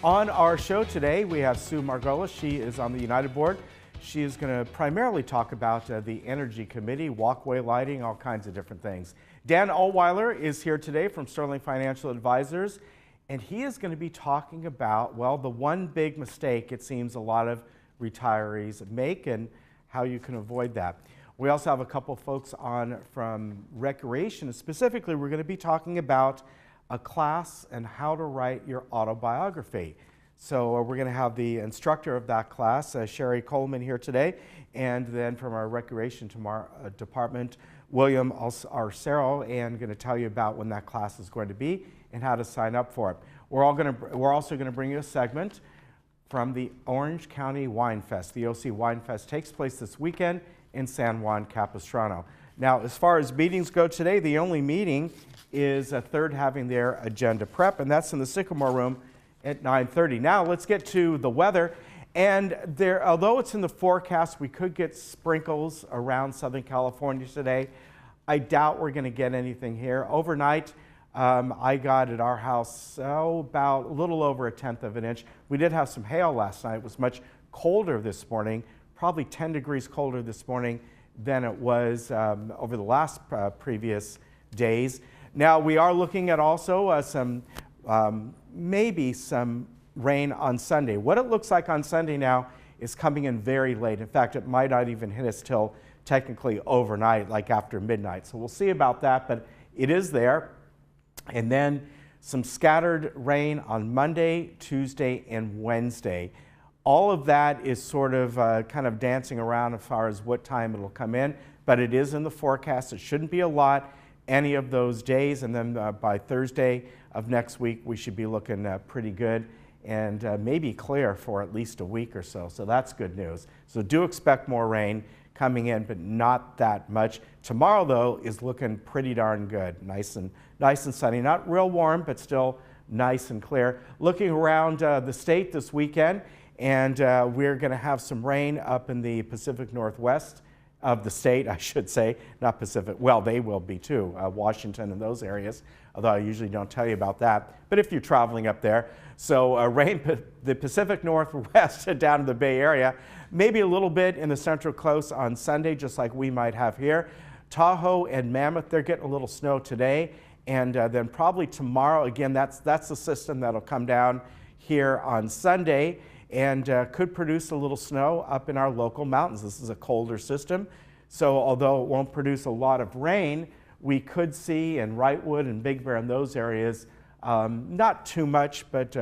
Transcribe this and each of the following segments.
On our show today, we have Sue Margolis. She is on the United Board. She is going to primarily talk about the Energy Committee, walkway lighting, all kinds of different things. Dan Ohlweiler is here today from Sterling Financial Advisors, and he is going to be talking about, well, the one big mistake it seems a lot of retirees make and how you can avoid that. We also have a couple folks on from Recreation, and specifically we're going to be talking about a class and how to write your autobiography. So we're going to have the instructor of that class, Sherry Coleman, here today, and then from our Recreation Department, William Arcero, and going to tell you about when that class is going to be and how to sign up for it. We're also going to bring you a segment from the Orange County Wine Fest. The OC Wine Fest takes place this weekend in San Juan Capistrano. Now, as far as meetings go today, the only meeting is Third having their agenda prep, and that's in the Sycamore Room at 9:30. Now, let's get to the weather. And there, although it's in the forecast, we could get sprinkles around Southern California today. I doubt we're going to get anything here. Overnight, I got at our house about a little over 1/10 of an inch. We did have some hail last night. It was much colder this morning, probably 10 degrees colder this morning than it was over the last previous days. Now, we are looking at also maybe some rain on Sunday. What it looks like on Sunday now is coming in very late. In fact, it might not even hit us till technically overnight, like after midnight. So we'll see about that, but it is there. And then some scattered rain on Monday, Tuesday, and Wednesday. All of that is sort of kind of dancing around as far as what time it'll come in, but it is in the forecast. It shouldn't be a lot any of those days, and then by Thursday of next week, we should be looking pretty good and maybe clear for at least a week or so. So that's good news. So do expect more rain coming in, but not that much. Tomorrow, though, is looking pretty darn good. Nice and sunny. Not real warm, but still nice and clear. Looking around the state this weekend, and we're going to have some rain up in the Pacific Northwest of the state, I should say, not Pacific. Well, they will be too, Washington and those areas, although I usually don't tell you about that. But if you're traveling up there, so rain the Pacific Northwest down to the Bay Area, maybe a little bit in the Central Coast on Sunday, just like we might have here. Tahoe and Mammoth, they're getting a little snow today, and then probably tomorrow, again, that's the system that'll come down here on Sunday, and could produce a little snow up in our local mountains. This is a colder system, so although it won't produce a lot of rain, we could see in Wrightwood and Big Bear in those areas, not too much, but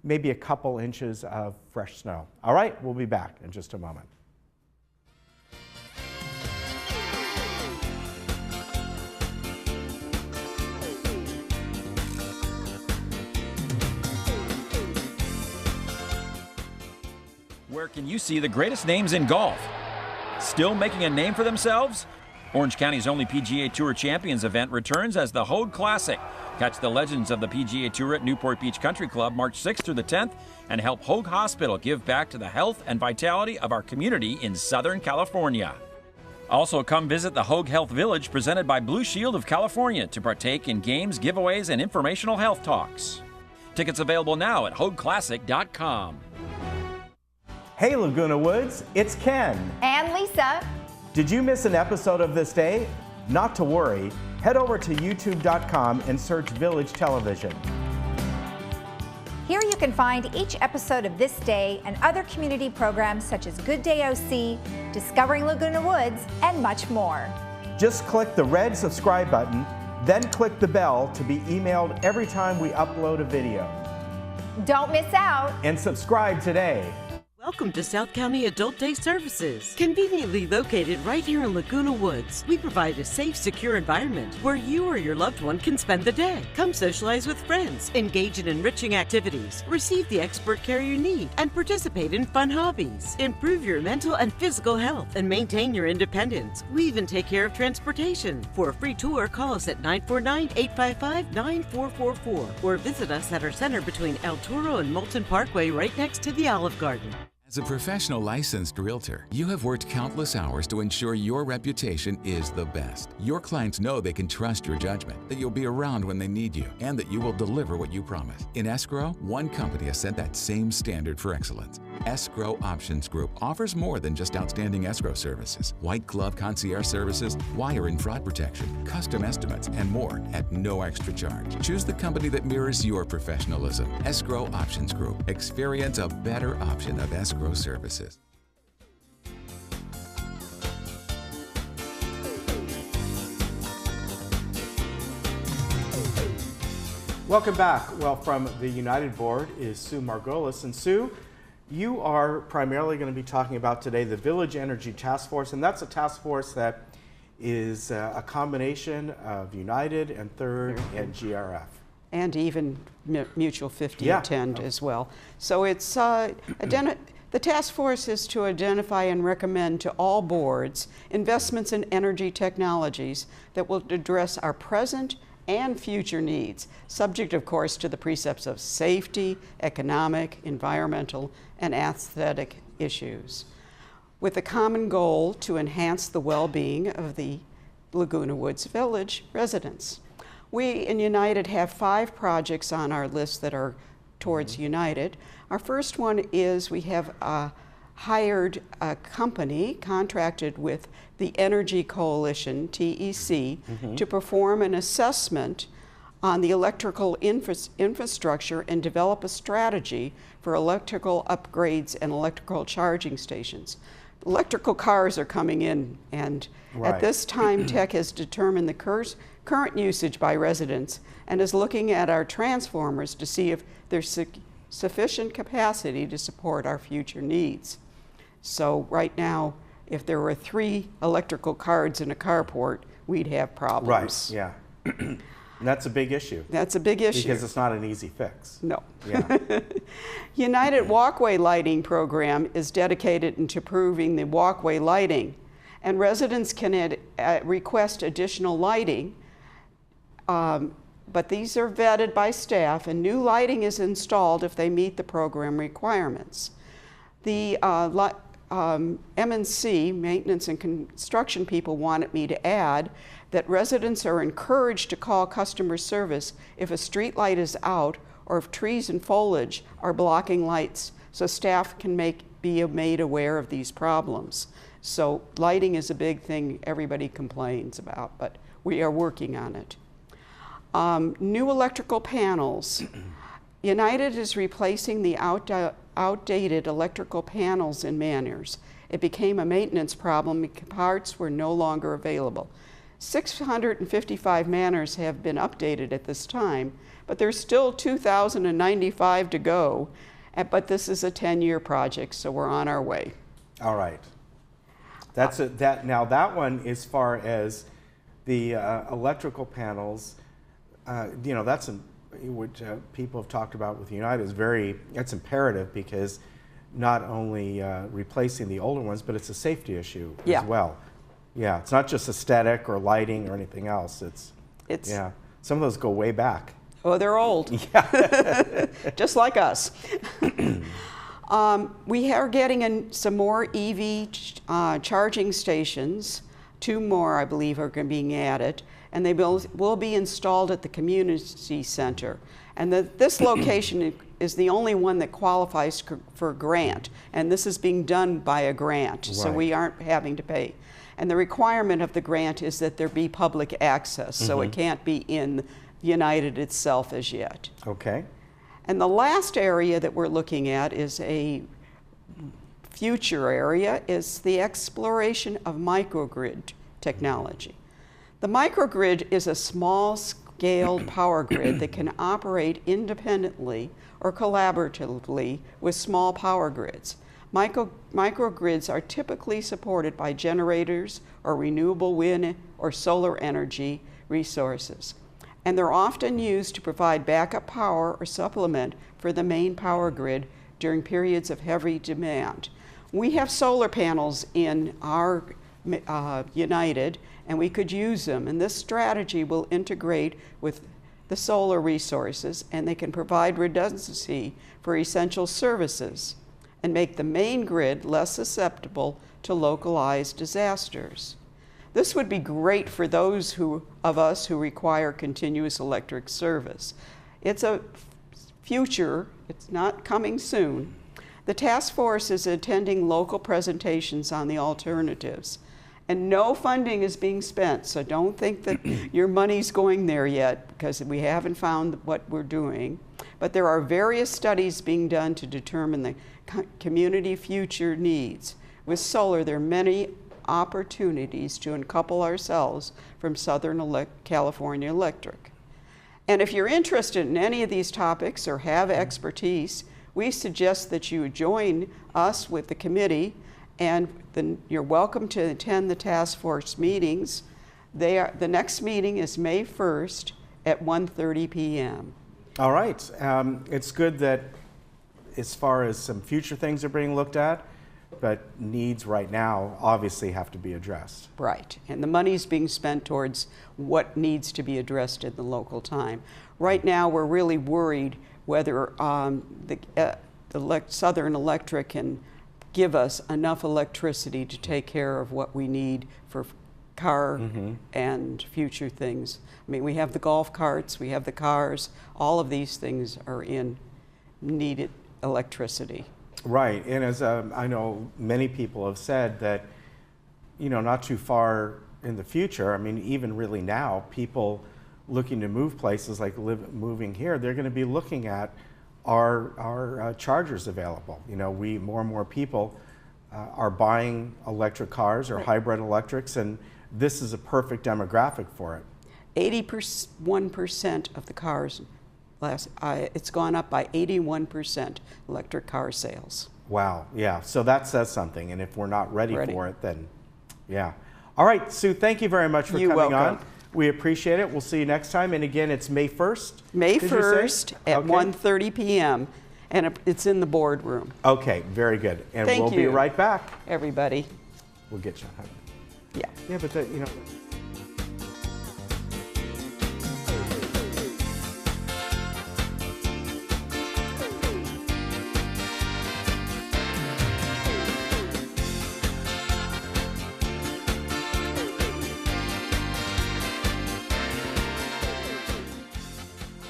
maybe a couple inches of fresh snow. All right, we'll be back in just a moment. Where can you see the greatest names in golf? Still making a name for themselves? Orange County's only PGA Tour Champions event returns as the Hogue Classic. Catch the legends of the PGA Tour at Newport Beach Country Club March 6th through the 10th and help Hogue Hospital give back to the health and vitality of our community in Southern California. Also, come visit the Hogue Health Village presented by Blue Shield of California to partake in games, giveaways, and informational health talks. Tickets available now at HogueClassic.com. Hey Laguna Woods, it's Ken. And Lisa. Did you miss an episode of This Day? Not to worry. Head over to youtube.com and search Village Television. Here you can find each episode of This Day and other community programs such as Good Day OC, Discovering Laguna Woods, and much more. Just click the red subscribe button, then click the bell to be emailed every time we upload a video. Don't miss out. And subscribe today. Welcome to South County Adult Day Services. Conveniently located right here in Laguna Woods, we provide a safe, secure environment where you or your loved one can spend the day. Come socialize with friends, engage in enriching activities, receive the expert care you need, and participate in fun hobbies. Improve your mental and physical health and maintain your independence. We even take care of transportation. For a free tour, call us at 949-855-9444 or visit us at our center between El Toro and Moulton Parkway right next to the Olive Garden. As a professional licensed realtor, you have worked countless hours to ensure your reputation is the best. Your clients know they can trust your judgment, that you'll be around when they need you, and that you will deliver what you promise. In escrow, one company has set that same standard for excellence. Escrow Options Group offers more than just outstanding escrow services. White glove concierge services, wire and fraud protection, custom estimates, and more at no extra charge. Choose the company that mirrors your professionalism. Escrow Options Group. Experience a better option of escrow services. Welcome back. Well, from the United Board is Sue Margolis. And Sue, you are primarily going to be talking about today the Village Energy Task Force, and that's a task force that is a combination of United and Third and GRF. And even Mutual 50 attend as well. So it's the task force is to identify and recommend to all boards investments in energy technologies that will address our present and future needs, subject, of course, to the precepts of safety, economic, environmental, and aesthetic issues, with a common goal to enhance the well-being of the Laguna Woods Village residents. We in United have 5 projects on our list that are towards United. Our first one is we have hired a company contracted with the Energy Coalition, TEC, to perform an assessment on the electrical infrastructure and develop a strategy for electrical upgrades and electrical charging stations. Electrical cars are coming in, and at this time, TEC has determined the current usage by residents and is looking at our transformers to see if there's sufficient capacity to support our future needs. So right now, if there were 3 electrical cards in a carport, we'd have problems. Right, yeah. And that's a big issue. That's a big issue. Because it's not an easy fix. No. Yeah. United Walkway Lighting Program is dedicated to improving the walkway lighting, and residents can request additional lighting, but these are vetted by staff, and new lighting is installed if they meet the program requirements. The M&C, maintenance and construction people, wanted me to add that residents are encouraged to call customer service if a street light is out or if trees and foliage are blocking lights, so staff can be made aware of these problems. So lighting is a big thing everybody complains about, but we are working on it. New electrical panels. United is replacing the outdated electrical panels in Manners. It became a maintenance problem because parts were no longer available. 655 Manners have been updated at this time, but there's still 2,095 to go. But this is a 10-year project, so we're on our way. All right. Now that one, as far as the electrical panels, that's which people have talked about with United is it's imperative, because not only replacing the older ones, but it's a safety issue as well. Yeah, it's not just aesthetic or lighting or anything else. It's some of those go way back. Oh, they're old. Yeah. Just like us. We are getting some more EV charging stations. 2 more, I believe, are being added, and they will be installed at the community center. And this location is the only one that qualifies for a grant, and this is being done by a grant, so we aren't having to pay. And the requirement of the grant is that there be public access, so it can't be in United itself as yet. Okay. And the last area that we're looking at is a future area, is the exploration of microgrid technology. The microgrid is a small-scale power grid that can operate independently or collaboratively with small power grids. Microgrids are typically supported by generators or renewable wind or solar energy resources, and they're often used to provide backup power or supplement for the main power grid during periods of heavy demand. We have solar panels in our United, and we could use them, and this strategy will integrate with the solar resources, and they can provide redundancy for essential services. and make the main grid less susceptible to localized disasters. This would be great for those of us who require continuous electric service. It's a future, it's not coming soon. The task force is attending local presentations on the alternatives. And no funding is being spent, so don't think that your money's going there yet, because we haven't found what we're doing. But there are various studies being done to determine the community future needs. With solar, there are many opportunities to uncouple ourselves from Southern California Electric. And if you're interested in any of these topics or have expertise, we suggest that you join us with the committee, and then you're welcome to attend the task force meetings. The next meeting is May 1st at 1:30 p.m. All right. It's good that as far as some future things are being looked at, but needs right now obviously have to be addressed. Right, and the money's being spent towards what needs to be addressed in the local time. Right now, we're really worried whether Southern Electric can give us enough electricity to take care of what we need for car and future things. I mean, we have the golf carts, we have the cars, all of these things are in needed electricity. Right, and as I know many people have said that, you know, not too far in the future, I mean, even really now, people looking to move places like moving here, they're going to be looking at our chargers available. You know, more and more people are buying electric cars or hybrid electrics, and this is a perfect demographic for it. 81% of the cars, it's gone up by 81% electric car sales. Wow, yeah, so that says something, and if we're not ready for it, then yeah. All right, Sue, thank you very much for coming on. We appreciate it. We'll see you next time. And again, it's May 1st? May 1st at 1:30 p.m. And it's in the boardroom. Okay, very good. And we'll be right back. Everybody. We'll get you. Yeah. Yeah, but you know.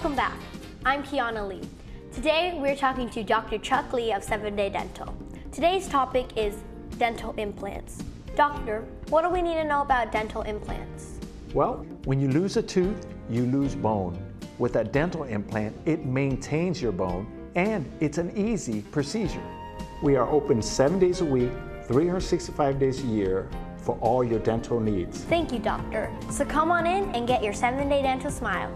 Welcome back. I'm Kiana Lee. Today we're talking to Dr. Chuck Lee of 7-Day Dental. Today's topic is dental implants. Doctor, what do we need to know about dental implants? Well, when you lose a tooth, you lose bone. With a dental implant, it maintains your bone, and it's an easy procedure. We are open 7 days a week, 365 days a year for all your dental needs. Thank you, doctor. So come on in and get your 7-Day Dental smile.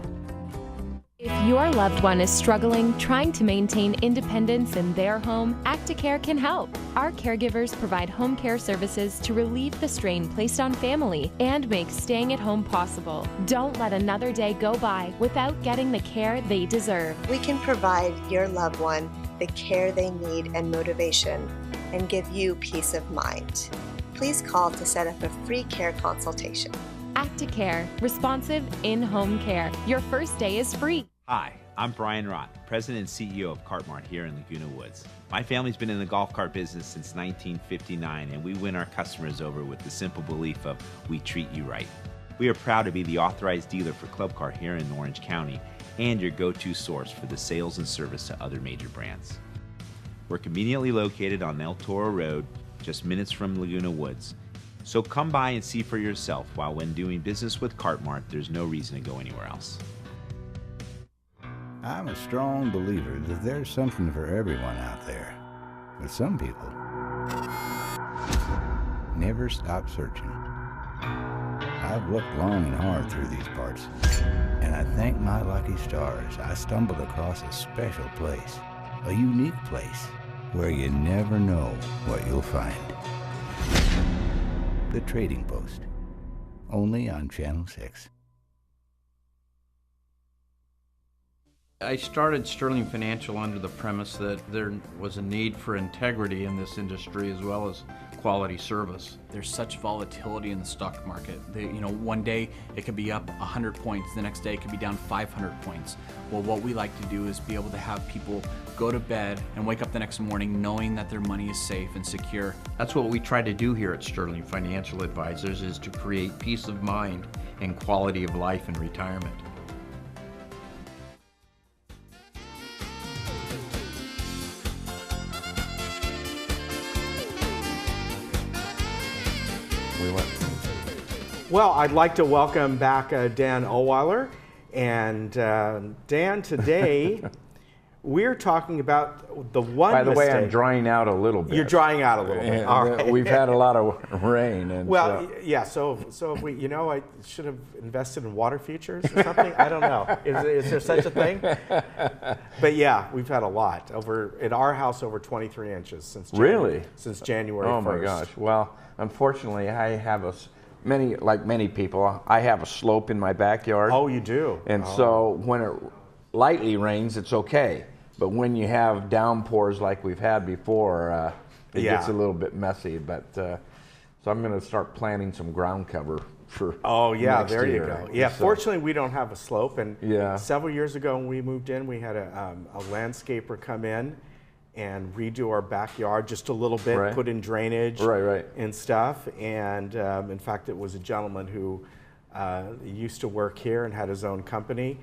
If your loved one is struggling, trying to maintain independence in their home, Acticare can help. Our caregivers provide home care services to relieve the strain placed on family and make staying at home possible. Don't let another day go by without getting the care they deserve. We can provide your loved one the care they need and motivation, and give you peace of mind. Please call to set up a free care consultation. Acticare, responsive in-home care. Your first day is free. Hi, I'm Brian Rott, President and CEO of Cartmart here in Laguna Woods. My family's been in the golf cart business since 1959, and we win our customers over with the simple belief of we treat you right. We are proud to be the authorized dealer for Club Car here in Orange County and your go-to source for the sales and service to other major brands. We're conveniently located on El Toro Road, just minutes from Laguna Woods. So come by and see for yourself, while when doing business with Cartmart, there's no reason to go anywhere else. I'm a strong believer that there's something for everyone out there. But some people never stop searching. I've looked long and hard through these parts, and I thank my lucky stars I stumbled across a special place, a unique place, where you never know what you'll find. The Trading Post, only on Channel 6. I started Sterling Financial under the premise that there was a need for integrity in this industry as well as quality service. There's such volatility in the stock market. One day it could be up 100 points, the next day it could be down 500 points. Well, what we like to do is be able to have people go to bed and wake up the next morning knowing that their money is safe and secure. That's what we try to do here at Sterling Financial Advisors, is to create peace of mind and quality of life in retirement. Well, I'd like to welcome back Dan Ohlweiler. And Dan, today we're talking about the one By the mistake. way, I'm drying out a little bit. You're drying out a little bit. All right. We've had a lot of rain. And well, yeah, so if we, I should have invested in water futures or something. I don't know. Is there such a thing? But yeah, we've had a lot. In our house, over 23 inches since January, since January 1st. Oh my gosh. Well, unfortunately, I have like many people, I have a slope in my backyard. Oh, you do? And so when it lightly rains, it's okay. But when you have downpours like we've had before, it gets a little bit messy. But so I'm going to start planting some ground cover for next there year. you go. Yeah, so, fortunately we don't have a slope. And yeah. Several years ago when we moved in, we had a landscaper come in and redo our backyard just a little bit, right. put in drainage right. and stuff. And in fact, it was a gentleman who used to work here and had his own company.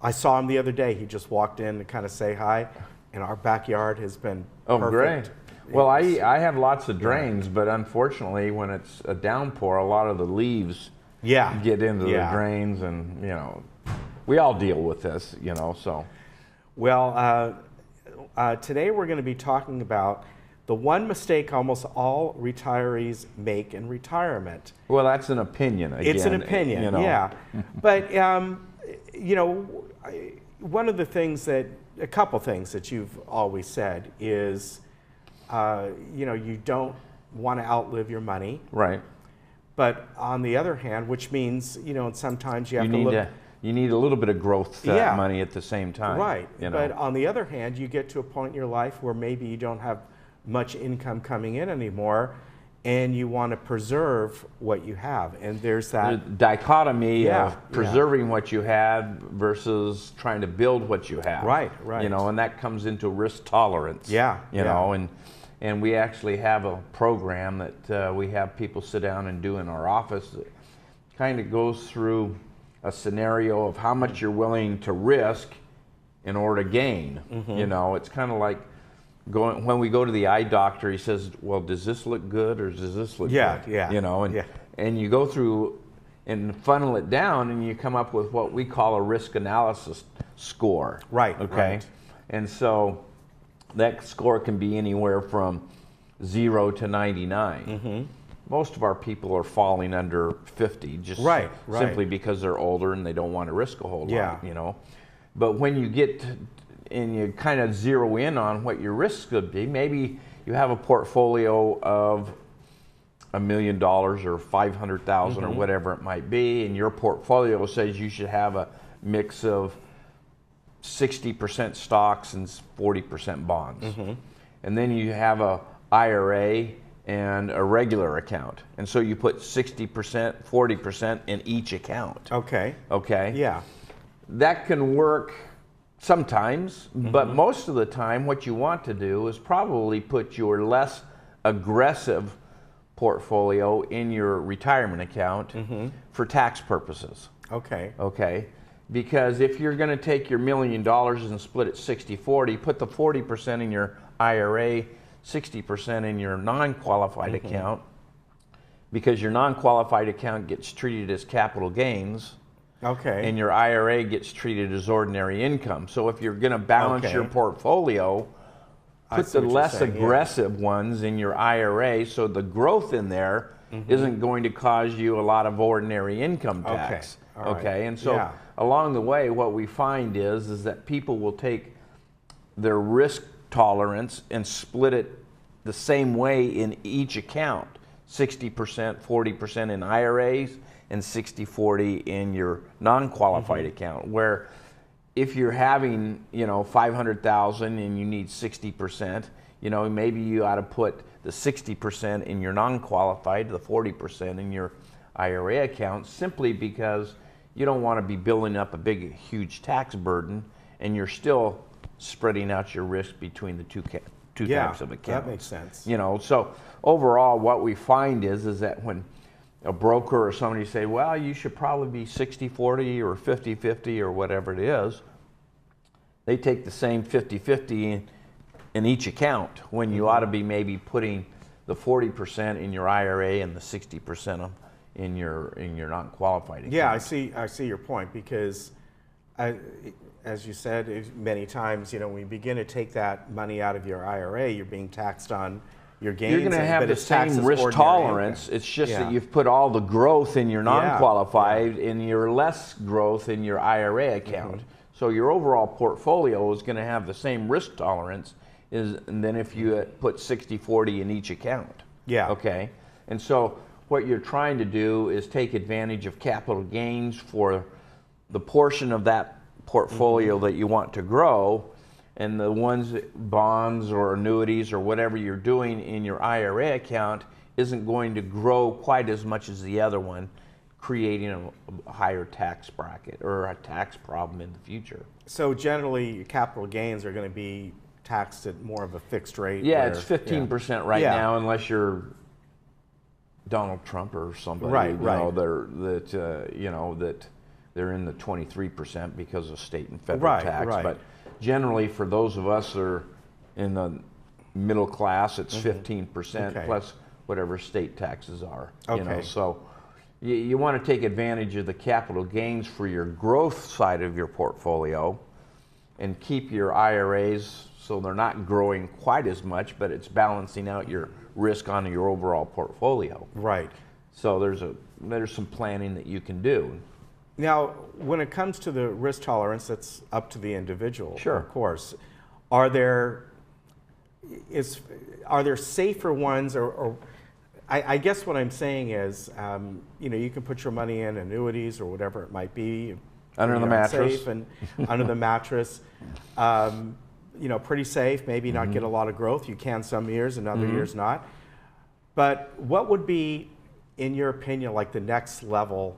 I saw him the other day. He just walked in to kind of say hi, and our backyard has been perfect. Great. Well, I have lots of drains, but unfortunately, when it's a downpour, a lot of the leaves get into the drains, and we all deal with this, so. Well, today we're going to be talking about the one mistake almost all retirees make in retirement. Well, that's an opinion again. It's an opinion, yeah. But, one of the things a couple things that you've always said is, you don't want to outlive your money. Right. But on the other hand, which means, sometimes you have to look. You need a little bit of growth money at the same time. Right. But on the other hand, you get to a point in your life where maybe you don't have much income coming in anymore, and you want to preserve what you have. And there's that the dichotomy of preserving what you had versus trying to build what you have. Right. And that comes into risk tolerance. Yeah. And we actually have a program that we have people sit down and do in our office that kind of goes through a scenario of how much you're willing to risk in order to gain. Mm-hmm. It's kind of like when we go to the eye doctor, he says, well, does this look good or does this look good? Yeah. And you go through and funnel it down and you come up with what we call a risk analysis score. Right. Okay. Right. And so that score can be anywhere from 0 to 99. Mm-hmm. Most of our people are falling under 50, just simply because they're older and they don't want to risk a whole lot, But when you get and you kind of zero in on what your risks could be, maybe you have a portfolio of $1 million or 500,000 or whatever it might be, and your portfolio says you should have a mix of 60% stocks and 40% bonds. And then you have a IRA and a regular account. And so you put 60%, 40% in each account. Okay. Yeah. That can work sometimes, but most of the time what you want to do is probably put your less aggressive portfolio in your retirement account for tax purposes. Okay. Because if you're going to take your $1 million and split it 60-40, put the 40% in your IRA, 60% in your non-qualified account, because your non-qualified account gets treated as capital gains, and your IRA gets treated as ordinary income. So if you're going to balance your portfolio, put the less aggressive ones in your IRA, so the growth in there isn't going to cause you a lot of ordinary income tax. And so along the way, what we find is that people will take their risk tolerance and split it the same way in each account, 60%, 40% in IRAs and 60-40 in your non-qualified account, where if you're having, $500,000 and you need 60%, You know, maybe you ought to put the 60% in your non-qualified, the 40% in your IRA account, simply because you don't want to be building up a big, huge tax burden, and you're still spreading out your risk between the two types of accounts. That makes sense. You know, so overall, what we find is that when a broker or somebody say, well, you should probably be 60-40 or 50-50 or whatever it is, they take the same 50-50 in each account, when you ought to be maybe putting the 40% in your IRA and the 60% in your non-qualified account. Yeah, I see your point, because as you said many times, you know, when you begin to take that money out of your IRA, you're being taxed on your gains. You're going to have the same risk tolerance. It's just that you've put all the growth in your non-qualified and your less growth in your IRA account. So your overall portfolio is going to have the same risk tolerance and then if you put 60-40 in each account. Yeah. Okay. And so what you're trying to do is take advantage of capital gains for the portion of that portfolio that you want to grow, and the ones, bonds or annuities or whatever you're doing in your IRA account isn't going to grow quite as much as the other one, creating a higher tax bracket or a tax problem in the future. So generally, your capital gains are going to be taxed at more of a fixed rate? Yeah, it's 15% right now, unless you're Donald Trump or somebody, you know, that they're in the 23% because of state and federal tax. But generally, for those of us that are in the middle class, it's 15% plus whatever state taxes are. You know, so you want to take advantage of the capital gains for your growth side of your portfolio, and keep your IRAs so they're not growing quite as much, but it's balancing out your risk on your overall portfolio. Right. So there's some planning that you can do. Now, when it comes to the risk tolerance, that's up to the individual, sure, of course. Are there safer ones, or I guess what I'm saying is, you know, you can put your money in annuities or whatever it might be. Under the mattress. Safe and under the mattress. You know, pretty safe, maybe not get a lot of growth. You can some years and other years not. But what would be, in your opinion, like the next level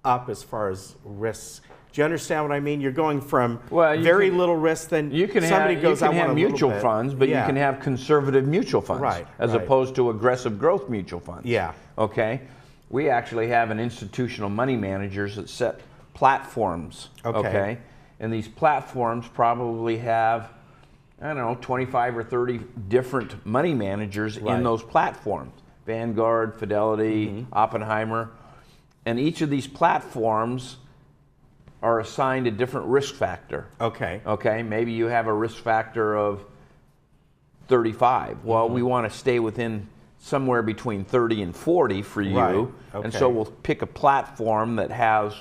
up as far as risks? Do you understand what I mean? You're going from very little risk, then somebody goes, I want a little bit. You can have mutual funds, but you can have conservative mutual funds, as opposed to aggressive growth mutual funds. Yeah. Okay? We actually have an institutional money managers that set platforms. Okay? And these platforms probably have, I don't know, 25 or 30 different money managers in those platforms. Vanguard, Fidelity, Oppenheimer. And each of these platforms are assigned a different risk factor. Okay. Okay, maybe you have a risk factor of 35. Well, we want to stay within somewhere between 30 and 40 for you. Right. Okay. And so we'll pick a platform that has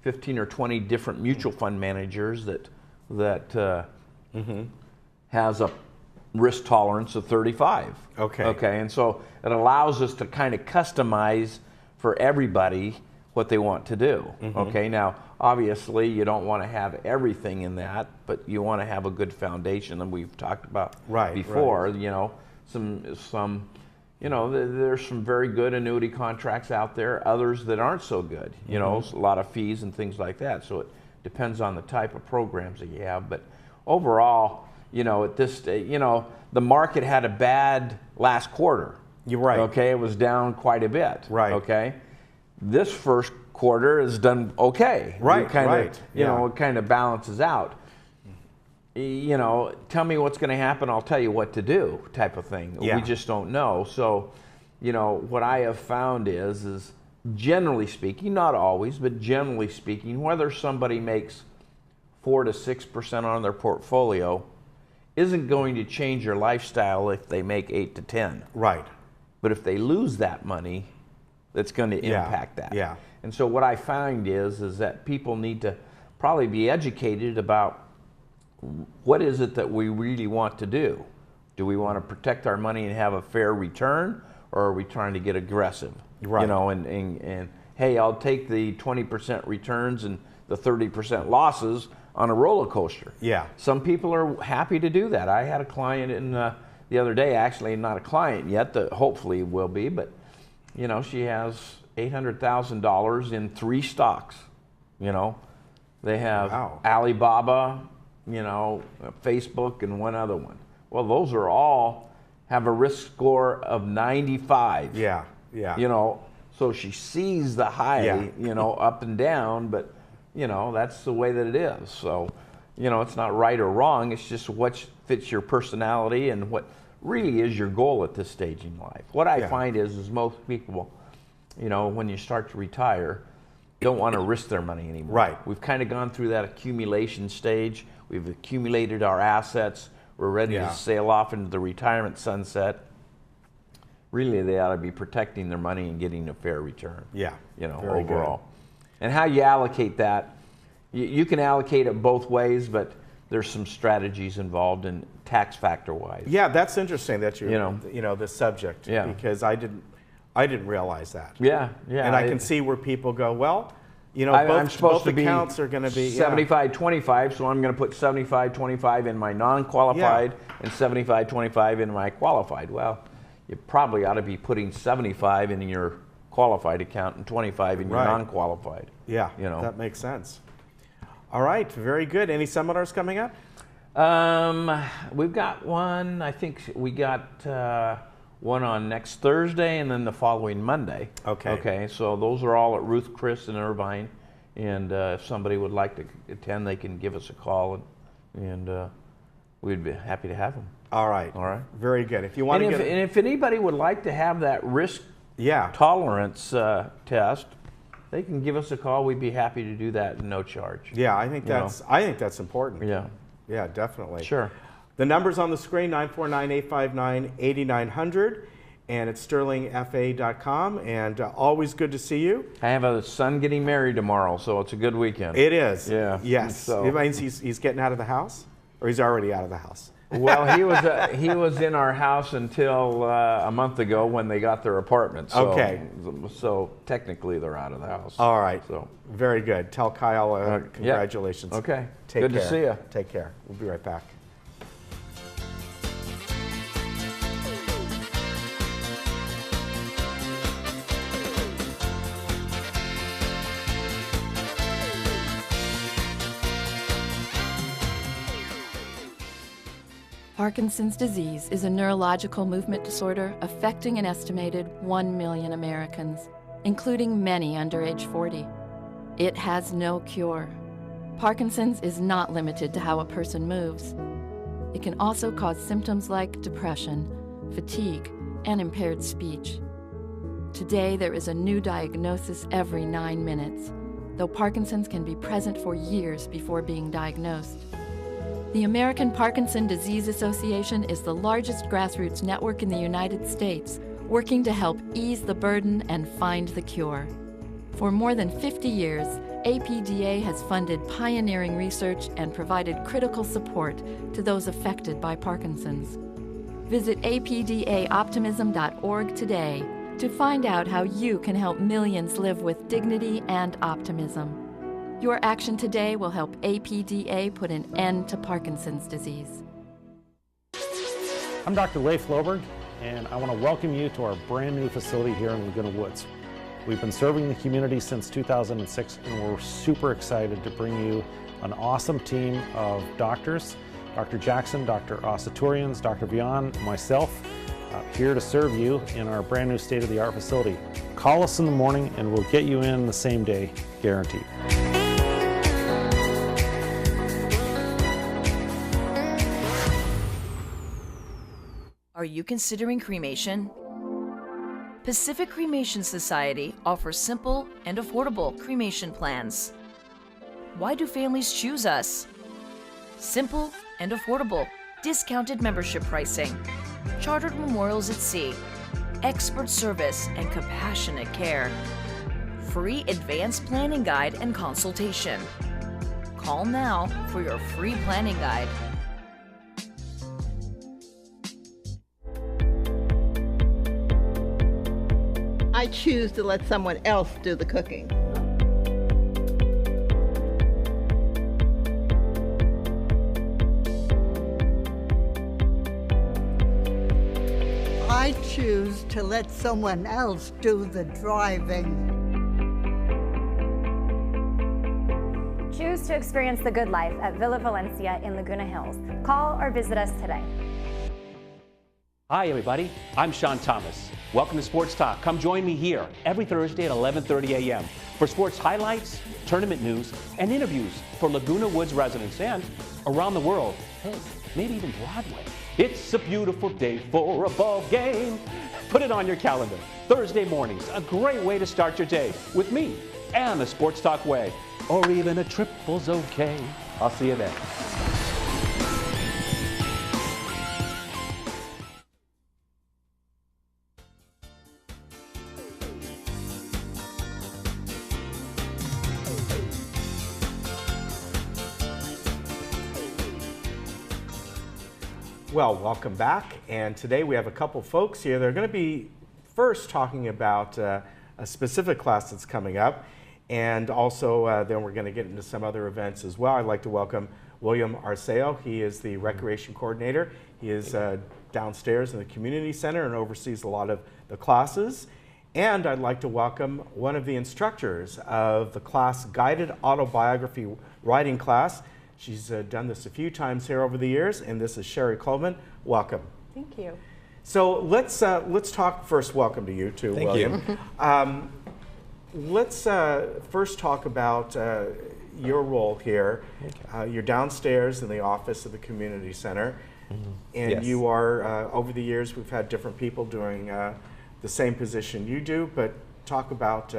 15 or 20 different mutual fund managers that has a risk tolerance of 35. Okay. Okay, and so it allows us to kind of customize for everybody what they want to do. Okay, now obviously you don't want to have everything in that, but you want to have a good foundation that we've talked about before. You know, some you know, there's some very good annuity contracts out there, others that aren't so good, you know, a lot of fees and things like that. So it depends on the type of programs that you have. But overall, you know, at this, you know, the market had a bad last quarter. You're right. Okay, it was down quite a bit. Right. Okay. This first quarter has done okay. Right, You know, it kind of balances out. You know, tell me what's going to happen, I'll tell you what to do, type of thing. Yeah. We just don't know. So, you know, what I have found is generally speaking, not always, but generally speaking, whether somebody makes 4 to 6% on their portfolio isn't going to change your lifestyle if they make 8 to 10. Right. But if they lose that money, that's going to impact that. Yeah. And so what I find is that people need to probably be educated about what is it that we really want to do. Do we want to protect our money and have a fair return, or are we trying to get aggressive? Right. You know, and hey, I'll take the 20% returns and the 30% losses. on a roller coaster. Yeah. Some people are happy to do that. I had a client in the other day, actually not a client yet, that hopefully will be, but you know, she has $800,000 in 3 stocks. You know, they have Alibaba, you know, Facebook, and one other one. Well, those are all have a risk score of 95. Yeah, yeah. You know, so she sees the high, you know, up and down, but you know, that's the way that it is. So, you know, it's not right or wrong. It's just what fits your personality and what really is your goal at this stage in life. What I find is most people, you know, when you start to retire, don't want to risk their money anymore. Right. We've kind of gone through that accumulation stage. We've accumulated our assets. We're ready to sail off into the retirement sunset. Really, they ought to be protecting their money and getting a fair return. Yeah. You know, Very overall. good. And how you allocate that, you can allocate it both ways, but there's some strategies involved in tax factor wise. Yeah, that's interesting that You know. you know, this subject, because I didn't realize that. Yeah, yeah. And I can see where people go, well, you know, I'm supposed both to accounts are going to be 75-25, so I'm going to put 75-25 in my non-qualified and 75-25 in my qualified. Well, you probably ought to be putting 75 in your qualified account and 25 in your non-qualified. Yeah, you know, that makes sense. All right, very good. Any seminars coming up? We've got one. I think we got one on next Thursday and then the following Monday. Okay. Okay, so those are all at Ruth Chris in Irvine. And if somebody would like to attend, they can give us a call, and we'd be happy to have them. All right. All right. Very good. If you want and if anybody would like to have that risk tolerance test, they can give us a call. We'd be happy to do that at no charge. Yeah, I think that's important. Yeah. Yeah, definitely. Sure. The number's on the screen, 949-859-8900, and it's sterlingfa.com, and always good to see you. I have a son getting married tomorrow, so it's a good weekend. It is. Yeah. Yes. So. It means he's getting out of the house, or he's already out of the house? Well, he was in our house until a month ago when they got their apartment. So, okay. So technically they're out of the house. All right. So very good. Tell Kyle congratulations. Okay. Take good care. to see you. Take care. We'll be right back. Parkinson's disease is a neurological movement disorder affecting an estimated 1 million Americans, including many under age 40. It has no cure. Parkinson's is not limited to how a person moves. It can also cause symptoms like depression, fatigue, and impaired speech. Today, there is a new diagnosis every 9 minutes, though Parkinson's can be present for years before being diagnosed. The American Parkinson Disease Association is the largest grassroots network in the United States, working to help ease the burden and find the cure. For more than 50 years, APDA has funded pioneering research and provided critical support to those affected by Parkinson's. Visit apdaoptimism.org today to find out how you can help millions live with dignity and optimism. Your action today will help APDA put an end to Parkinson's disease. I'm Dr. Leif Loberg, and I want to welcome you to our brand new facility here in Laguna Woods. We've been serving the community since 2006, and we're super excited to bring you an awesome team of doctors, Dr. Jackson, Dr. Asaturians, Dr. Vian, myself, here to serve you in our brand new state-of-the-art facility. Call us in the morning and we'll get you in the same day, guaranteed. Are you considering cremation? Pacific Cremation Society offers simple and affordable cremation plans. Why do families choose us? Simple and affordable, discounted membership pricing, chartered memorials at sea, expert service and compassionate care, free advanced planning guide and consultation. Call now for your free planning guide. I choose to let someone else do the cooking. I choose to let someone else do the cooking. I choose to let someone else do the driving. Choose to experience the good life at Villa Valencia in Laguna Hills. Call or visit us today. Hi everybody, I'm Sean Thomas. Welcome to Sports Talk. Come join me here every Thursday at 11:30 a.m. for sports highlights, tournament news, and interviews for Laguna Woods residents and around the world. Hey, maybe even Broadway. It's a beautiful day for a ball game. Put it on your calendar. Thursday mornings, a great way to start your day with me and the Sports Talk way. Or even a triple's okay. I'll see you then. Well, welcome back. And today we have a couple folks here. They're going to be first talking about a specific class that's coming up. And also, then we're going to get into some other events as well. I'd like to welcome William Arceo. He is the recreation coordinator. He is downstairs in the community center and oversees a lot of the classes. And I'd like to welcome one of the instructors of the class Guided Autobiography Writing class. She's done this a few times here over the years, and this is Sherry Coleman. Welcome. Thank you. So let's talk first. Welcome to you too, William. Thank you. Let's first talk about your role here. Okay. You're downstairs in the office of the community center, and Yes. you are, over the years, we've had different people doing the same position you do, but talk about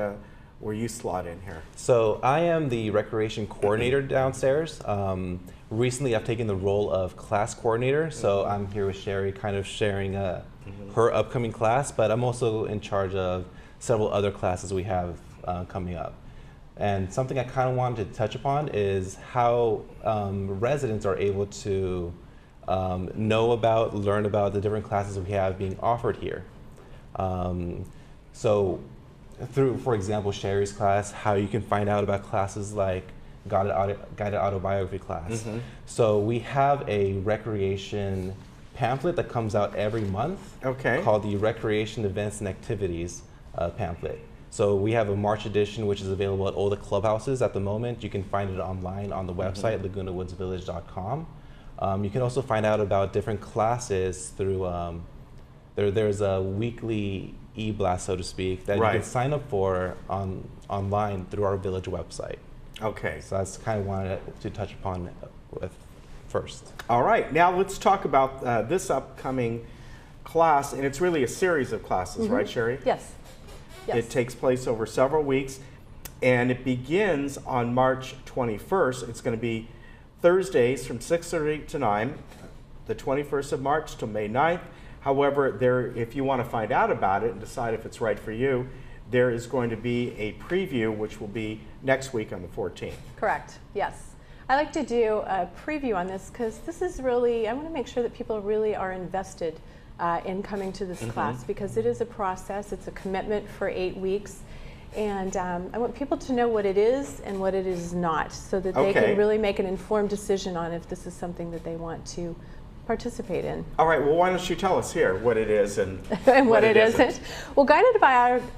where you slot in here. So I am the recreation coordinator downstairs. Recently I've taken the role of class coordinator, so I'm here with Sherry kind of sharing her upcoming class, but I'm also in charge of several other classes we have coming up. And something I kind of wanted to touch upon is how residents are able to learn about the different classes we have being offered here. So through, for example, Sherry's class, how you can find out about classes like Guided Autobiography class. So we have a recreation pamphlet that comes out every month called the Recreation Events and Activities pamphlet. So we have a March edition, which is available at all the clubhouses at the moment. You can find it online on the website, lagunawoodsvillage.com. You can also find out about different classes through, there's a weekly e-blast, so to speak, that you can sign up for online through our village website. Okay. So that's kind of wanted to touch upon first. All right, now let's talk about this upcoming class, and it's really a series of classes, right, Sherry? Yes. Yes. It takes place over several weeks, and it begins on March 21st. It's going to be Thursdays from 6:30 to 9, the 21st of March to May 9th. However, if you want to find out about it and decide if it's right for you, there is going to be a preview, which will be next week on the 14th. Correct, yes. I like to do a preview on this because this is really, I want to make sure that people really are invested in coming to this class, because it is a process, it's a commitment for 8 weeks. And I want people to know what it is and what it is not, so that they can really make an informed decision on if this is something that they want to participate in. All right, well, why don't you tell us here what it is and, and what it isn't. Well, Guided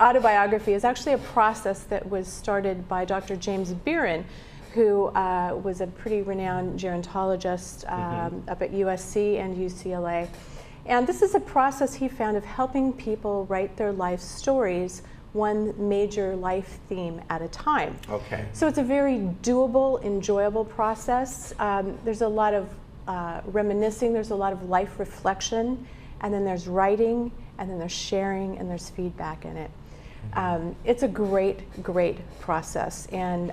Autobiography is actually a process that was started by Dr. James Beeren, who was a pretty renowned gerontologist up at USC and UCLA. And this is a process he found of helping people write their life stories, one major life theme at a time. Okay. So it's a very doable, enjoyable process. There's a lot of reminiscing, there's a lot of life reflection, and then there's writing, and then there's sharing, and there's feedback in it. It's a great, great process, and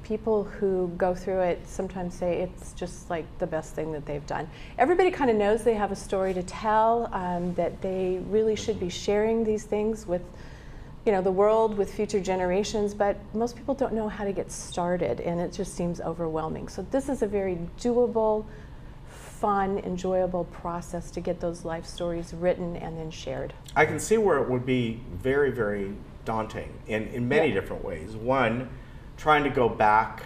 people who go through it sometimes say it's just like the best thing that they've done. Everybody kind of knows they have a story to tell, that they really should be sharing these things with the world, with future generations, but most people don't know how to get started, and it just seems overwhelming. So this is a very doable, fun, enjoyable process to get those life stories written and then shared. I can see where it would be very, very daunting in many different ways. One, trying to go back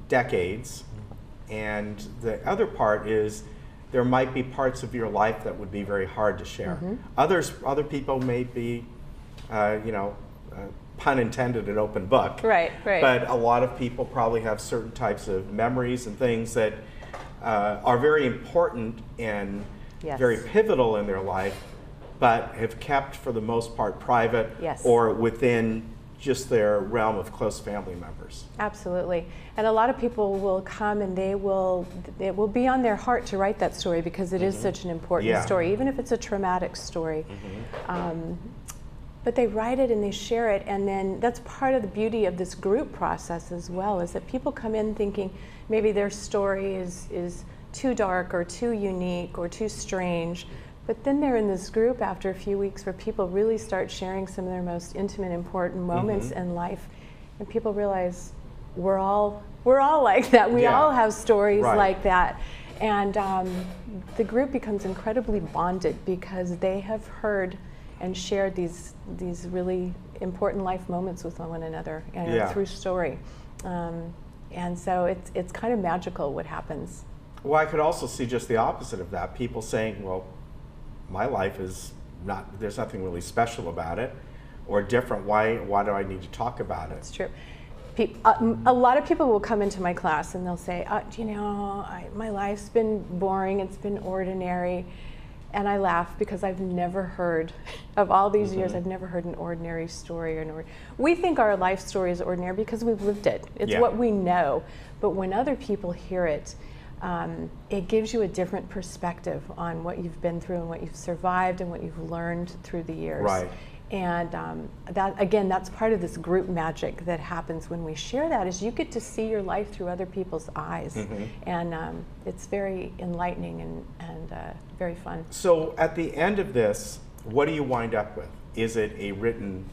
decades, and the other part is there might be parts of your life that would be very hard to share. Other people may be, pun intended, an open book. Right. But a lot of people probably have certain types of memories and things that are very important and very pivotal in their life, but have kept for the most part private or within just their realm of close family members. Absolutely. And a lot of people will come and it will be on their heart to write that story because it is such an important story, even if it's a traumatic story. But they write it and they share it, and then that's part of the beauty of this group process as well, is that people come in thinking maybe their story is too dark or too unique or too strange, but then they're in this group after a few weeks where people really start sharing some of their most intimate, important moments in life, and people realize we're all like that. We all have stories like that, and the group becomes incredibly bonded because they have heard and shared these really important life moments with one another through story. And so it's kind of magical what happens. Well, I could also see just the opposite of that. People saying, well, my life is not, there's nothing really special about it or different. Why do I need to talk about it? It's true. A lot of people will come into my class and they'll say, my life's been boring, it's been ordinary. And I laugh because I've never heard, of all these years, I've never heard an ordinary story. We think our life story is ordinary because we've lived it. It's what we know. But when other people hear it, it gives you a different perspective on what you've been through and what you've survived and what you've learned through the years. Right. And that's part of this group magic that happens when we share that, is you get to see your life through other people's eyes. And it's very enlightening and very fun. So at the end of this, what do you wind up with? Is it a written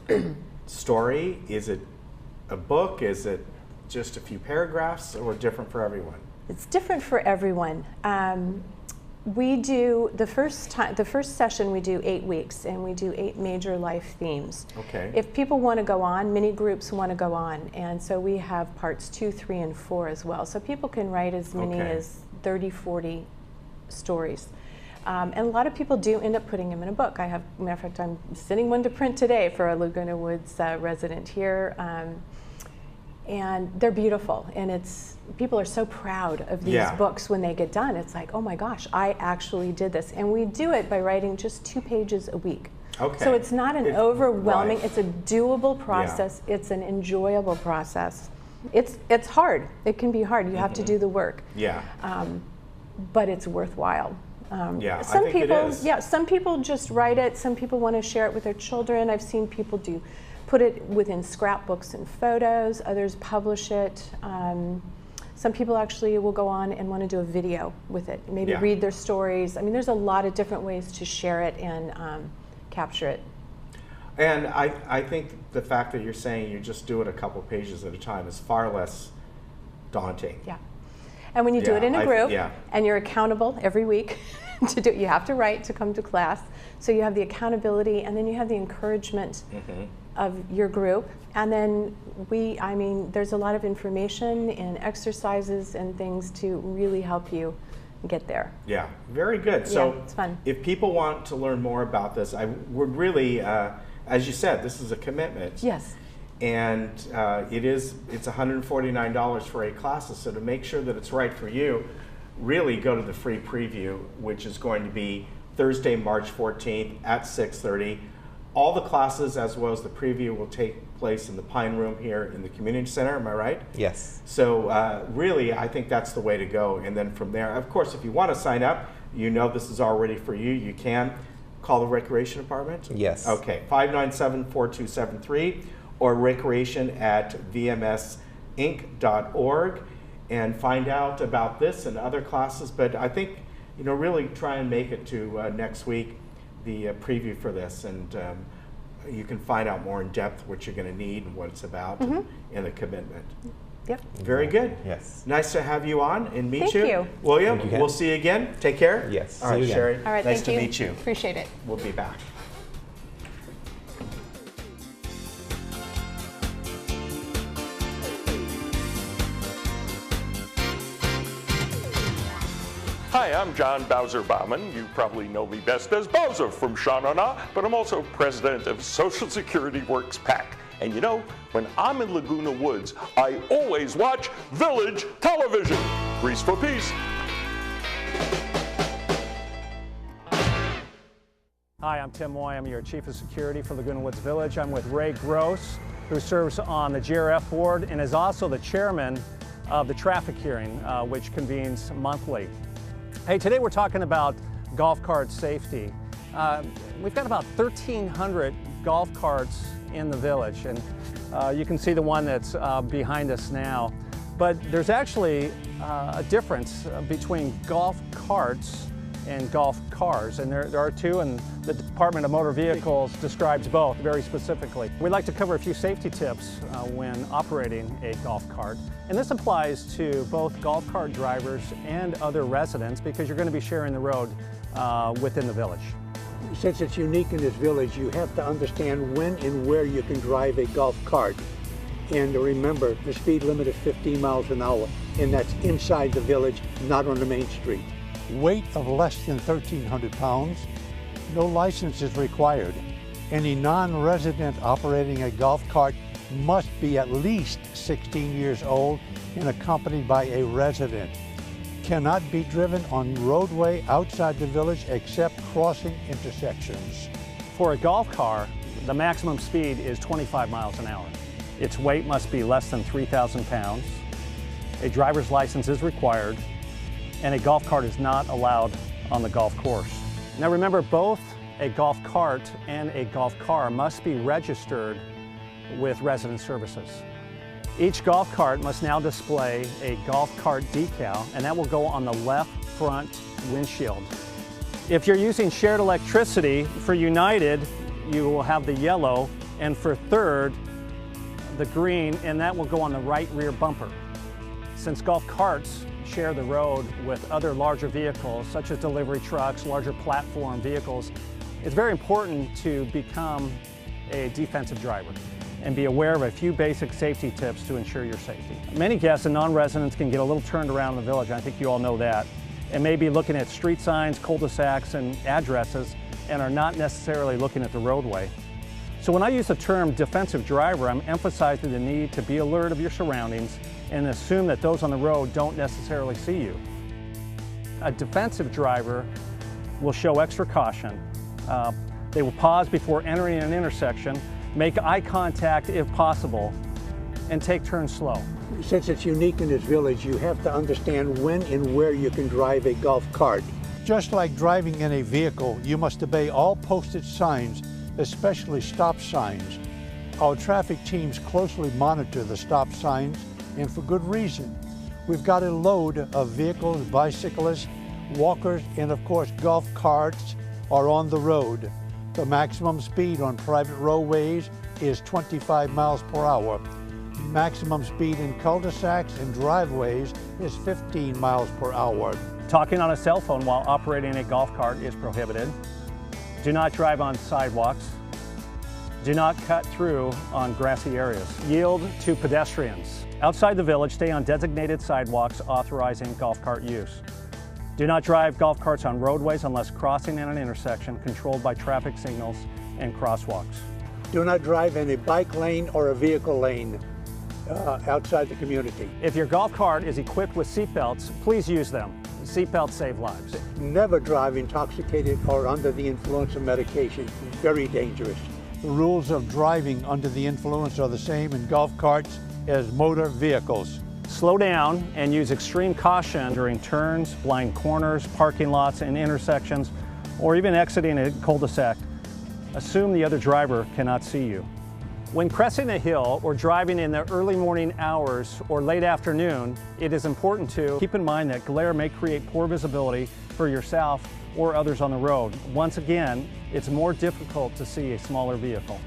story? Is it a book? Is it just a few paragraphs, or different for everyone? It's different for everyone. We do the first session. We do 8 weeks, and we do 8 major life themes. Okay. If people want to go on, many groups want to go on, and so we have parts 2, 3, and 4 as well. So people can write as many as 30, 40 stories. And a lot of people do end up putting them in a book. Matter of fact, I'm sending one to print today for a Laguna Woods resident here. And they're beautiful, and people are so proud of these books when they get done. It's like, oh my gosh, I actually did this. And we do it by writing just 2 pages a week. Okay. So it's not an overwhelming, it's a doable process, it's an enjoyable process. It's hard, it can be hard, you have to do the work. But it's worthwhile. I think it is. Some people just write it, some people want to share it with their children. I've seen people put it within scrapbooks and photos, others publish it. Some people actually will go on and want to do a video with it, maybe read their stories. I mean, there's a lot of different ways to share it and capture it. And I think the fact that you're saying you just do it a couple pages at a time is far less daunting. Yeah. And when you do it in a group, and you're accountable every week to do it, you have to write to come to class. So you have the accountability, and then you have the encouragement of your group. And then there's a lot of information and exercises and things to really help you get there. Yeah, very good. So it's fun. If people want to learn more about this, I would really, as you said, this is a commitment. Yes. And it's $149 for 8 classes. So to make sure that it's right for you, really go to the free preview, which is going to be Thursday, March 14th at 6:30. All the classes, as well as the preview, will take place in the Pine Room here in the Community Center. Am I right? Yes. So really, I think that's the way to go. And then from there, of course, if you want to sign up, this is already for you. You can call the Recreation Department. Yes. Okay, 597-4273 or recreation@vmsinc.org and find out about this and other classes. But I think, really try and make it to next week, the preview for this, and you can find out more in depth what you're going to need and what it's about and the commitment. Yep. Very good. Yes. Nice to have you on and meet you. Thank you. William, Thank you, we'll see you again. Take care. Yes. All right, See you again. Sherry. All right, nice thank to meet you. Appreciate it. We'll be back. Hi, I'm John Bowser Bauman. You probably know me best as Bowser from Sha Na Na, but I'm also president of Social Security Works PAC. And you know, when I'm in Laguna Woods, I always watch Village Television. Grease for peace. Hi, I'm Tim Moy. I'm your Chief of Security for Laguna Woods Village. I'm with Ray Gross, who serves on the GRF board and is also the chairman of the traffic hearing, which convenes monthly. Hey, today we're talking about golf cart safety. We've got about 1,300 golf carts in the village, and you can see the one that's behind us now. But there's actually a difference between golf carts and golf cars, and there are two, and the Department of Motor Vehicles describes both very specifically. We'd like to cover a few safety tips when operating a golf cart, and this applies to both golf cart drivers and other residents because you're going to be sharing the road within the village. Since it's unique in this village, you have to understand when and where you can drive a golf cart. And remember, the speed limit is 15 miles an hour, and that's inside the village, not on the main street. Weight of less than 1,300 pounds, no license is required. Any non-resident operating a golf cart must be at least 16 years old and accompanied by a resident. Cannot be driven on roadway outside the village except crossing intersections. For a golf car, the maximum speed is 25 miles an hour. Its weight must be less than 3,000 pounds. A driver's license is required, and a golf cart is not allowed on the golf course. Now remember, both a golf cart and a golf car must be registered with Resident Services. Each golf cart must now display a golf cart decal, and that will go on the left front windshield. If you're using shared electricity, for United, you will have the yellow, and for Third, the green, and that will go on the right rear bumper. Since golf carts share the road with other larger vehicles, such as delivery trucks, larger platform vehicles, it's very important to become a defensive driver and be aware of a few basic safety tips to ensure your safety. Many guests and non-residents can get a little turned around in the village, I think you all know that, and may be looking at street signs, cul-de-sacs, and addresses, and are not necessarily looking at the roadway. So when I use the term defensive driver, I'm emphasizing the need to be alert of your surroundings and assume that those on the road don't necessarily see you. A defensive driver will show extra caution. They will pause before entering an intersection, make eye contact if possible, and take turns slow. Since it's unique in this village, you have to understand when and where you can drive a golf cart. Just like driving in a vehicle, you must obey all posted signs, especially stop signs. Our traffic teams closely monitor the stop signs, and for good reason. We've got a load of vehicles, bicyclists, walkers, and of course golf carts are on the road. The maximum speed on private roadways is 25 miles per hour. Maximum speed in cul-de-sacs and driveways is 15 miles per hour. Talking on a cell phone while operating a golf cart is prohibited. Do not drive on sidewalks. Do not cut through on grassy areas. Yield to pedestrians. Outside the village, stay on designated sidewalks authorizing golf cart use. Do not drive golf carts on roadways unless crossing in an intersection controlled by traffic signals and crosswalks. Do not drive in a bike lane or a vehicle lane outside the community. If your golf cart is equipped with seat belts, please use them. Seatbelts save lives. Never drive intoxicated or under the influence of medication. Very dangerous. The rules of driving under the influence are the same in golf carts as motor vehicles. Slow down and use extreme caution during turns, blind corners, parking lots, and intersections, or even exiting a cul-de-sac. Assume the other driver cannot see you. When cresting a hill or driving in the early morning hours or late afternoon, it is important to keep in mind that glare may create poor visibility for yourself or others on the road. Once again, it's more difficult to see a smaller vehicle.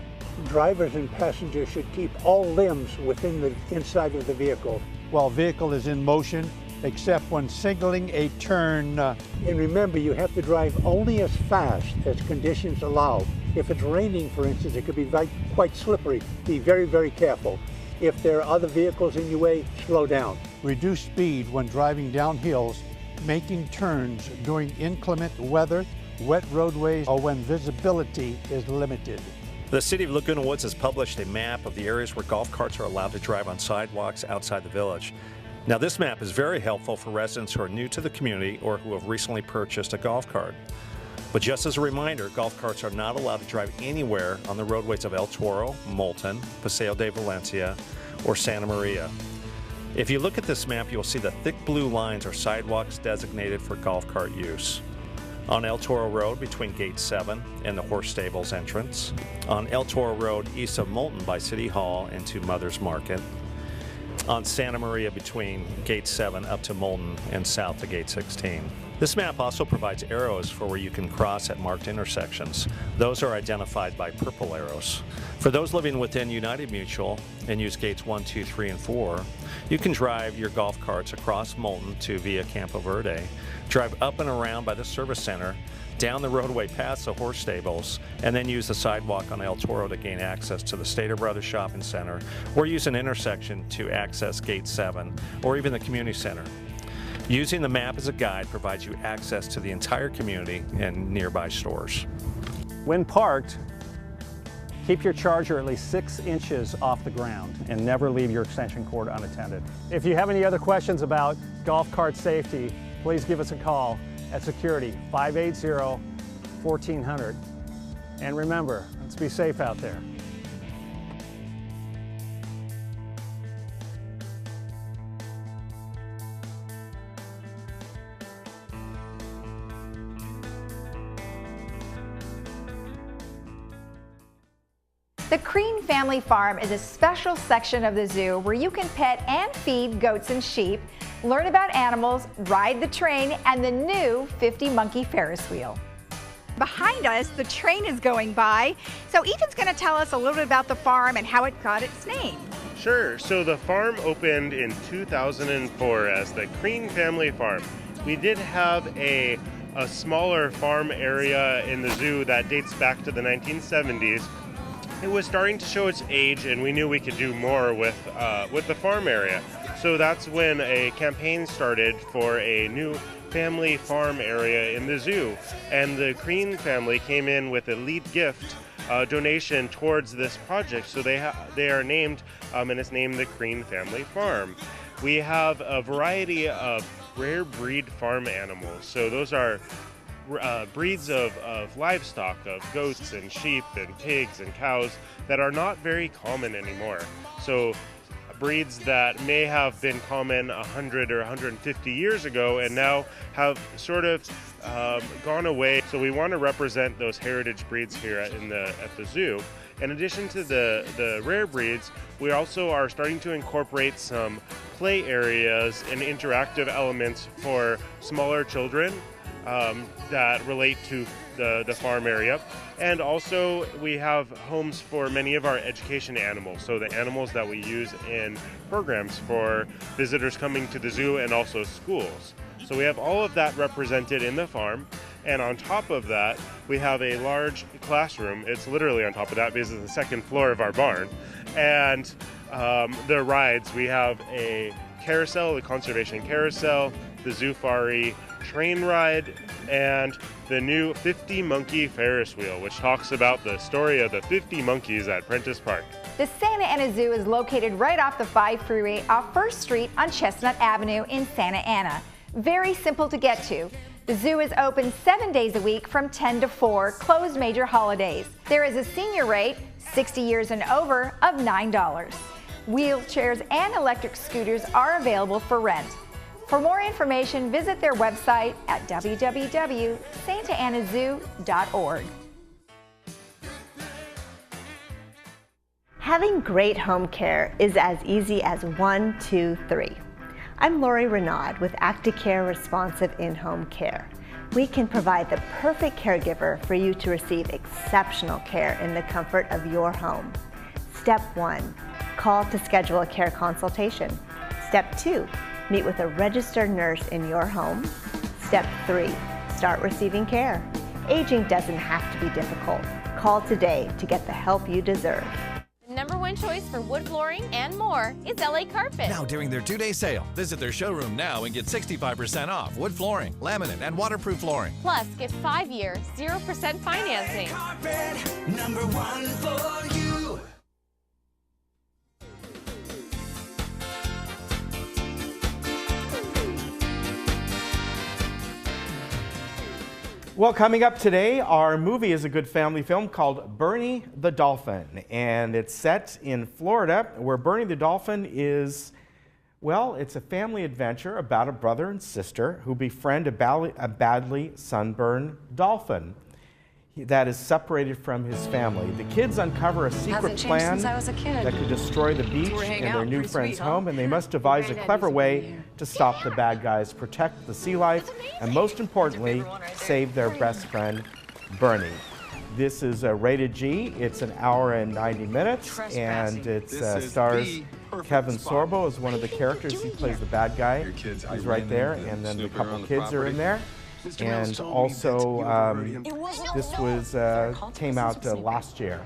Drivers and passengers should keep all limbs within the inside of the vehicle. While vehicle is in motion, except when signaling a turn. And remember, you have to drive only as fast as conditions allow. If it's raining, for instance, it could be quite slippery. Be very, very careful. If there are other vehicles in your way, slow down. Reduce speed when driving down hills making turns during inclement weather, wet roadways, or when visibility is limited. The City of Laguna Woods has published a map of the areas where golf carts are allowed to drive on sidewalks outside the village. Now, this map is very helpful for residents who are new to the community or who have recently purchased a golf cart. But just as a reminder, golf carts are not allowed to drive anywhere on the roadways of El Toro, Moulton, Paseo de Valencia, or Santa Maria. If you look at this map, you'll see the thick blue lines are sidewalks designated for golf cart use. On El Toro Road between Gate 7 and the horse stables entrance. On El Toro Road east of Moulton by City Hall and to Mother's Market. On Santa Maria between Gate 7 up to Moulton and south to Gate 16. This map also provides arrows for where you can cross at marked intersections. Those are identified by purple arrows. For those living within United Mutual and use gates 1, 2, 3, and 4, you can drive your golf carts across Moulton to Via Campo Verde, drive up and around by the service center, down the roadway past the horse stables, and then use the sidewalk on El Toro to gain access to the Stater Brothers Shopping Center, or use an intersection to access Gate 7, or even the community center. Using the map as a guide provides you access to the entire community and nearby stores. When parked, keep your charger at least 6 inches off the ground and never leave your extension cord unattended. If you have any other questions about golf cart safety, please give us a call at Security 580-1400. And remember, let's be safe out there. The Crean Family Farm is a special section of the zoo where you can pet and feed goats and sheep, learn about animals, ride the train, and the new 50-monkey Ferris wheel. Behind us, the train is going by, so Ethan's going to tell us a little bit about the farm and how it got its name. Sure. So the farm opened in 2004 as the Crean Family Farm. We did have a smaller farm area in the zoo that dates back to the 1970s. It was starting to show its age, and we knew we could do more with the farm area. So that's when a campaign started for a new family farm area in the zoo. And the Crean family came in with a lead gift donation towards this project. So they are named, and it's named the Crean Family Farm. We have a variety of rare breed farm animals. So those are breeds of livestock, of goats and sheep and pigs and cows that are not very common anymore. So breeds that may have been common 100 or 150 years ago and now have sort of gone away. So we want to represent those heritage breeds here at the zoo. In addition to the rare breeds, we also are starting to incorporate some play areas and interactive elements for smaller children that relate to the farm area. And also we have homes for many of our education animals, so the animals that we use in programs for visitors coming to the zoo and also schools. So we have all of that represented in the farm. And on top of that, we have a large classroom. It's literally on top of that because it's the second floor of our barn. And the rides, we have a carousel, the conservation carousel, the Zoofari train ride, and the new 50-monkey Ferris wheel, which talks about the story of the 50 monkeys at Prentice Park. The Santa Ana Zoo is located right off the 5 freeway off 1st Street on Chestnut Avenue in Santa Ana. Very simple to get to. The zoo is open 7 days a week from 10 to 4, closed major holidays. There is a senior rate, 60 years and over, of $9. Wheelchairs and electric scooters are available for rent. For more information, visit their website at www.santaanazoo.org. Having great home care is as easy as 1, 2, 3. I'm Lori Renaud with ActiCare Responsive In-Home Care. We can provide the perfect caregiver for you to receive exceptional care in the comfort of your home. Step 1, call to schedule a care consultation. Step 2, meet with a registered nurse in your home. Step 3, start receiving care. Aging doesn't have to be difficult. Call today to get the help you deserve. The #1 #1 choice for wood flooring and more is LA Carpet. Now during their 2-day sale, visit their showroom now and get 65% off wood flooring, laminate, and waterproof flooring. Plus, get 5-year, 0% financing. Carpet, #1 for you. Well, coming up today, our movie is a good family film called Bernie the Dolphin, and it's set in Florida, where Bernie the Dolphin is, well, it's a family adventure about a brother and sister who befriend a badly sunburned dolphin that is separated from his family. The kids uncover a secret plan that could destroy the beach and their new friend's home, and they must devise a clever way to stop the bad guys, protect the sea life, and most importantly, save their best friend, Bernie. This is rated G. It's an hour and 90 minutes, and it stars Kevin Sorbo as one of the characters. He plays the bad guy. He's right there, and then a couple kids are in there. And also, this came out last year.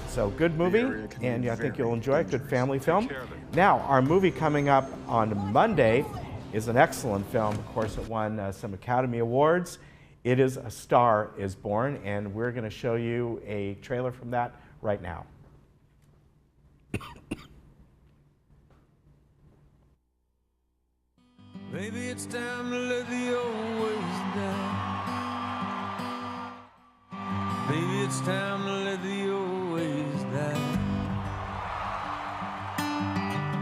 So good movie, and I think you'll enjoy it. Good family film. Now, our movie coming up on Monday is an excellent film. Of course, it won some Academy Awards. It is A Star Is Born, and we're going to show you a trailer from that right now. Maybe it's time to let the old ways down. Maybe it's time to let the old ways down.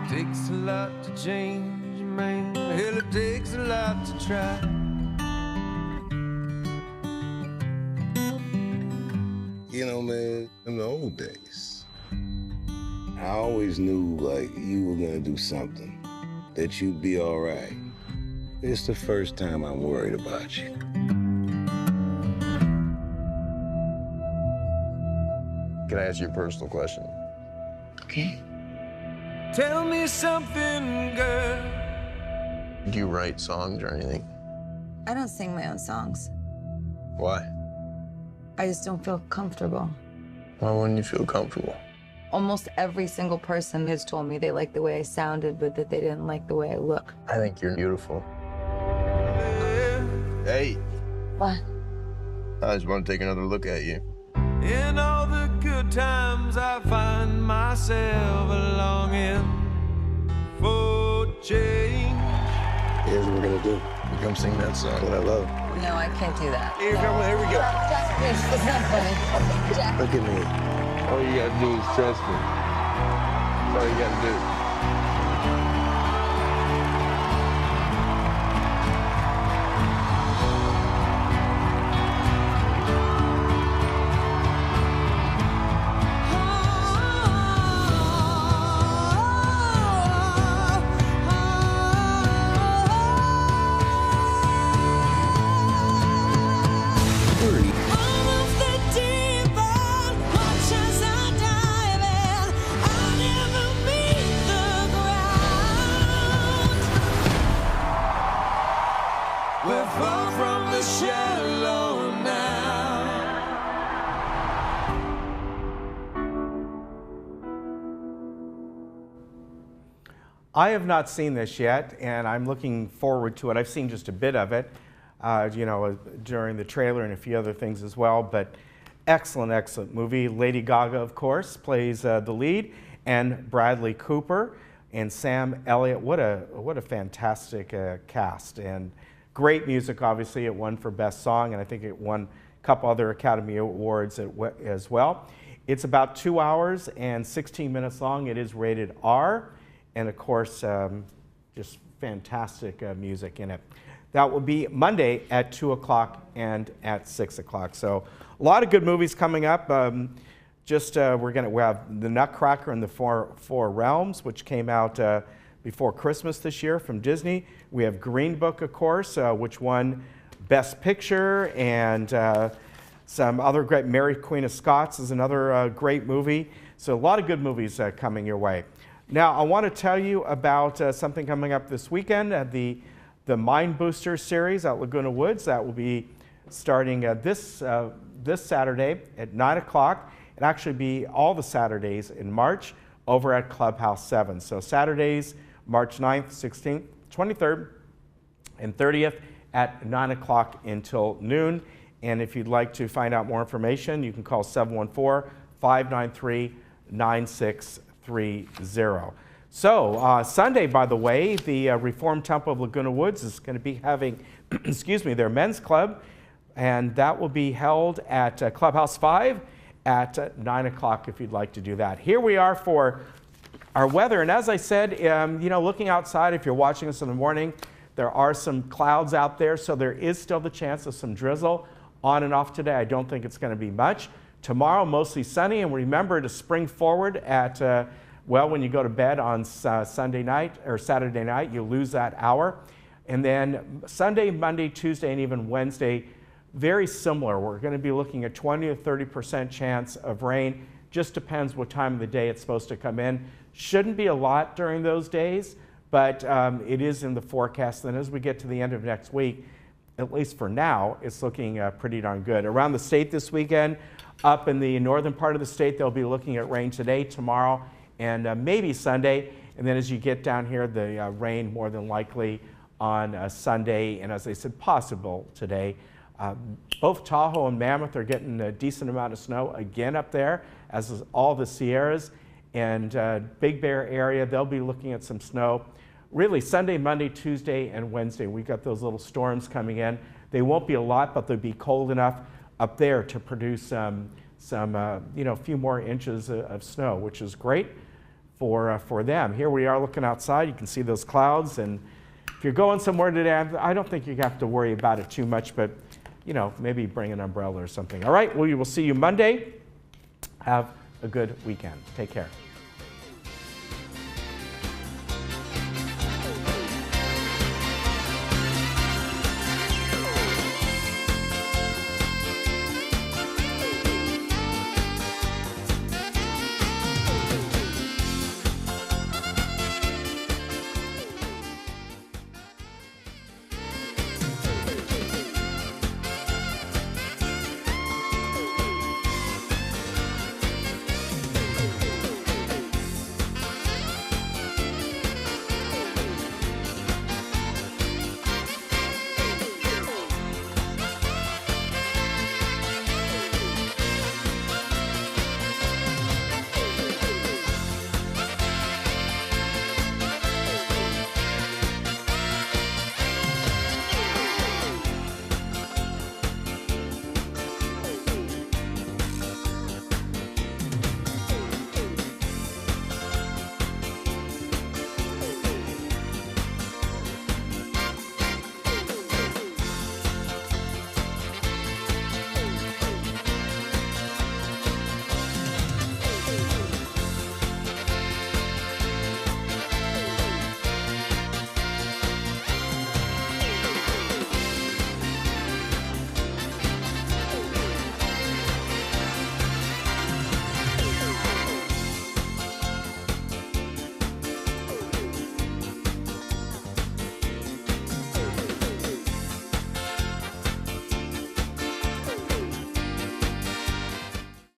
Takes a lot to change, man. Hell, it takes a lot to try. You know, man, in the old days, I always knew, like, you were gonna do something, that you'd be all right. It's the first time I'm worried about you. Can I ask you a personal question? Okay. Tell me something, girl. Do you write songs or anything? I don't sing my own songs. Why? I just don't feel comfortable. Why wouldn't you feel comfortable? Almost every single person has told me they liked the way I sounded, but that they didn't like the way I look. I think you're beautiful. Hey. What? I just want to take another look at you. In all the good times, I find myself longing for change. Here's what we're gonna do. You come sing that song that I love. No, I can't do that. Here we go. Jack, please, it's not funny. Jack. Look at me. All you gotta do is trust me. That's all you gotta do. We're far from the shallow now. I have not seen this yet, and I'm looking forward to it. I've seen just a bit of it, you know, during the trailer and a few other things as well, but excellent, excellent movie. Lady Gaga, of course, plays the lead, and Bradley Cooper and Sam Elliott. What a fantastic cast, and great music. Obviously, it won for Best Song, and I think it won a couple other Academy Awards as well. It's about 2 hours and 16 minutes long. It is rated R, and of course, just fantastic music in it. That will be Monday at 2 o'clock and at 6 o'clock. So a lot of good movies coming up. We have The Nutcracker and the Four Realms, which came out before Christmas this year from Disney. We have Green Book, of course, which won Best Picture, and some other great. Mary Queen of Scots is another great movie. So a lot of good movies coming your way. Now, I want to tell you about something coming up this weekend, the Mind Booster series at Laguna Woods. That will be starting this Saturday at 9 o'clock. It'll actually be all the Saturdays in March, over at Clubhouse 7. So Saturdays, March 9th, 16th, 23rd, and 30th at 9 o'clock until noon. And if you'd like to find out more information, you can call 714-593-9630. So Sunday, by the way, the Reformed Temple of Laguna Woods is going to be having, excuse me, their men's club, and that will be held at Clubhouse 5 at 9 o'clock if you'd like to do that. Here we are for our weather, and as I said, looking outside, if you're watching us in the morning, there are some clouds out there, so there is still the chance of some drizzle on and off today. I don't think it's going to be much. Tomorrow, mostly sunny, and remember to spring forward at, when you go to bed on Sunday night or Saturday night, you lose that hour. And then Sunday, Monday, Tuesday, and even Wednesday, very similar. We're going to be looking at 20 to 30% chance of rain. Just depends what time of the day it's supposed to come in. Shouldn't be a lot during those days, but it is in the forecast. And as we get to the end of next week, at least for now, it's looking pretty darn good. Around the state this weekend, up in the northern part of the state, they'll be looking at rain today, tomorrow, and maybe Sunday. And then as you get down here, the rain more than likely on Sunday, and as I said, possible today. Both Tahoe and Mammoth are getting a decent amount of snow again up there, as is all the Sierras. And Big Bear area, they'll be looking at some snow. Really, Sunday, Monday, Tuesday, and Wednesday, we've got those little storms coming in. They won't be a lot, but they'll be cold enough up there to produce a few more inches of snow, which is great for them. Here we are looking outside. You can see those clouds, and if you're going somewhere today, I don't think you have to worry about it too much, but maybe bring an umbrella or something. All right, well, we will see you Monday. Have a good weekend. Take care.